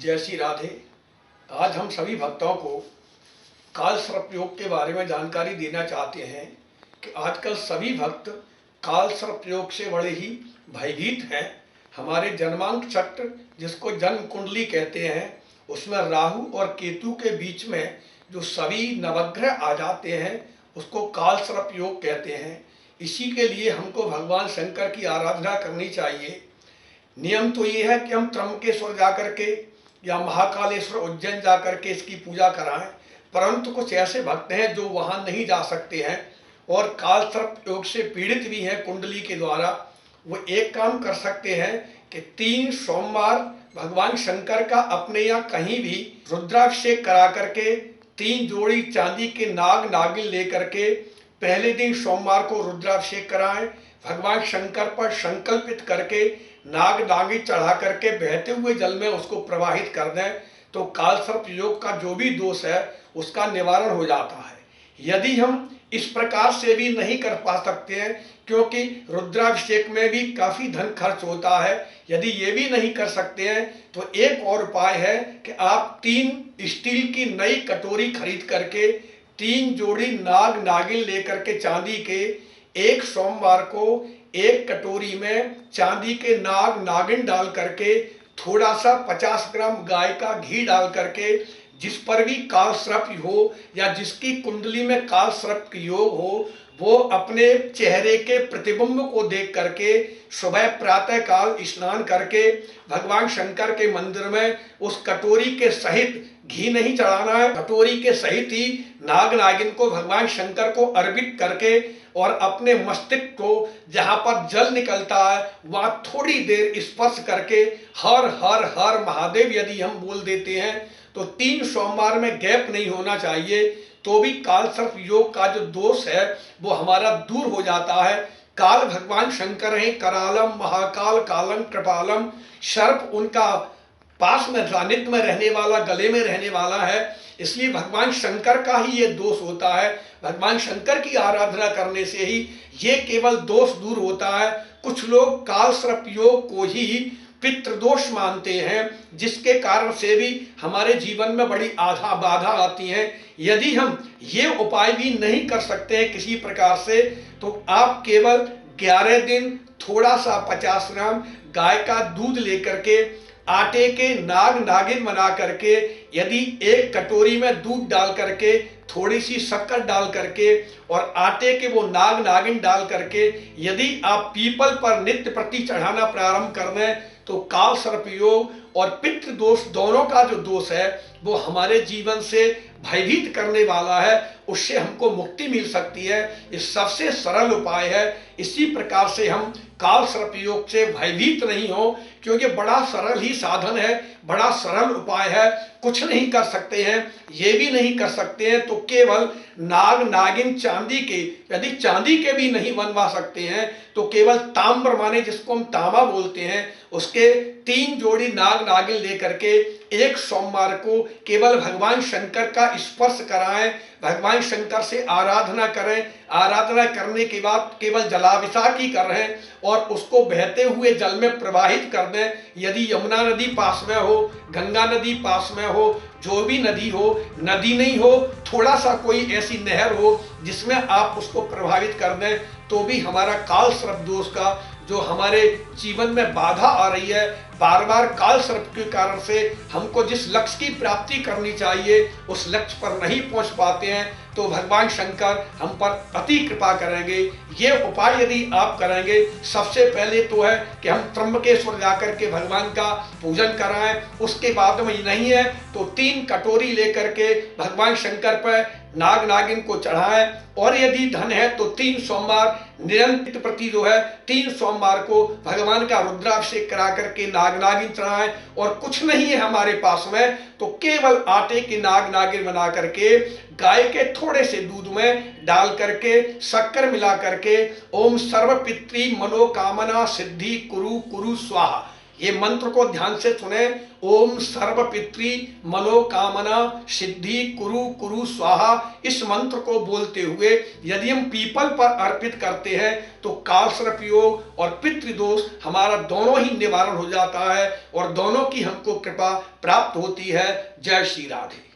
जय श्री राधे। आज हम सभी भक्तों को काल सर्प योग के बारे में जानकारी देना चाहते हैं कि आजकल सभी भक्त काल सर्प योग से बड़े ही भयभीत हैं। हमारे जन्मांक चक्र, जिसको जन्म कुंडली कहते हैं, उसमें राहु और केतु के बीच में जो सभी नवग्रह आ जाते हैं उसको काल सर्प योग कहते हैं। इसी के लिए हमको भगवान शंकर की आराधना करनी चाहिए। नियम तो ये है कि हम त्र्यंबकेश्वर जाकर के या महाकालेश्वर उज्जैन जाकर के इसकी पूजा कराएं, परंतु कुछ ऐसे भक्त हैं जो वहां नहीं जा सकते हैं और काल सर्प योग से पीड़ित भी हैं कुंडली के द्वारा। वो एक काम कर सकते हैं कि 3 सोमवार भगवान शंकर का अपने या कहीं भी रुद्राभिषेक करा करके 3 जोड़ी चांदी के नाग नागिन लेकर के पहले दिन सोमवार को रुद्राभिषेक कराएं। भगवान शंकर पर संकल्पित करके नाग नागिन चढ़ा करके बहते हुए जल में उसको प्रवाहित कर दें तो काल सर्प योग का जो भी दोष है उसका निवारण हो जाता है। यदि हम इस प्रकार से भी नहीं कर पा सकते हैं, क्योंकि रुद्राभिषेक में भी काफ़ी धन खर्च होता है, यदि ये भी नहीं कर सकते हैं तो एक और उपाय है कि आप 3 स्टील की नई कटोरी खरीद करके 3 जोड़ी नाग नागिन लेकर के चांदी के एक सोमवार को एक कटोरी में चांदी के नाग नागिन डाल करके थोड़ा सा 50 ग्राम गाय का घी डाल करके, जिस पर भी काल सर्प हो या जिसकी कुंडली में काल सर्प की योग हो, वो अपने चेहरे के प्रतिबिंब को देख करके सुबह प्रातः काल स्नान करके भगवान शंकर के मंदिर में उस कटोरी के सहित, घी नहीं चढ़ाना है, कटोरी के सहित ही नाग नागिन को भगवान शंकर को अर्पित करके और अपने मस्तिष्क को जहाँ पर जल निकलता है वहाँ थोड़ी देर स्पर्श करके हर हर हर महादेव यदि हम बोल देते हैं तो 3 सोमवार में गैप नहीं होना चाहिए, तो भी काल सर्प योग का जो दोष है वो हमारा दूर हो जाता है। काल भगवान शंकर हैं, करालम महाकाल कालम कृपालम। सर्प उनका पास में सानिध्य में रहने वाला, गले में रहने वाला है, इसलिए भगवान शंकर का ही ये दोष होता है। भगवान शंकर की आराधना करने से ही ये केवल दोष दूर होता है। कुछ लोग काल सर्प योग को ही पितृदोष मानते हैं, जिसके कारण से भी हमारे जीवन में बड़ी बाधा आती है। यदि हम ये उपाय भी नहीं कर सकते हैं किसी प्रकार से, तो आप केवल 11 दिन थोड़ा सा 50 ग्राम गाय का दूध लेकर के आटे के नाग नागिन बना करके, यदि एक कटोरी में दूध डाल करके थोड़ी सी शक्कर डाल करके और आटे के वो नाग नागिन डाल करके यदि आप पीपल पर नित्य प्रति चढ़ाना प्रारंभ कर दें तो काल सर्प योग और पितृ दोष दोनों का जो दोष है वो हमारे जीवन से भयभीत करने वाला है, उससे हमको मुक्ति मिल सकती है। ये सबसे सरल उपाय है। इसी प्रकार से हम काल सर्प योग से भयभीत नहीं हो, क्योंकि बड़ा सरल ही साधन है, बड़ा सरल उपाय है। कुछ नहीं कर सकते हैं, ये भी नहीं कर सकते हैं तो केवल नाग नागिन चांदी के, यदि चांदी के भी नहीं बनवा सकते हैं तो केवल ताम्र, माने जिसको हम तांबा बोलते हैं, उसके 3 जोड़ी नाग नागिन लेकर के एक सोमवार को केवल भगवान शंकर का स्पर्श कराएं, भगवान शंकर से आराधना करें। आराधना करने के बाद केवल जलाभिषेक ही कर रहे हैं और उसको बहते हुए जल में प्रवाहित कर दें। यदि यमुना नदी पास में हो, गंगा नदी पास में हो, जो भी नदी हो, नदी नहीं हो थोड़ा सा कोई ऐसी नहर हो जिसमें आप उसको प्रभावित कर दें, तो भी हमारा काल सर्प दोष का जो हमारे जीवन में बाधा आ रही है, बार बार काल सर्प के कारण से हमको जिस लक्ष्य की प्राप्ति करनी चाहिए उस लक्ष्य पर नहीं पहुंच पाते हैं, तो भगवान शंकर हम पर अति कृपा करेंगे। ये उपाय यदि आप करेंगे, सबसे पहले तो है कि हम त्र्यंबकेश्वर जाकर के भगवान का पूजन कराएं। उसके बाद में नहीं है तो 3 कटोरी लेकर के भगवान शंकर पर नाग नागिन को चढ़ाएं, और यदि धन है तो 3 सोमवार निरंतर प्रति जो है 3 सोमवार को भगवान का रुद्राभिषेक करा करके नाग नागिन चढ़ाएं। और कुछ नहीं है हमारे पास में तो केवल आटे की नाग नागिन बना करके गाय के थोड़े से दूध में डाल करके शक्कर मिला करके ओम सर्व पितृ मनोकामना सिद्धि कुरु कुरु स्वाहा, ये मंत्र को ध्यान से सुने। ओम सर्वपित्री मनोकामना सिद्धि कुरु कुरु स्वाहा, इस मंत्र को बोलते हुए यदि हम पीपल पर अर्पित करते हैं तो कालसर्प योग और पितृदोष हमारा दोनों ही निवारण हो जाता है और दोनों की हमको कृपा प्राप्त होती है। जय श्री राधे।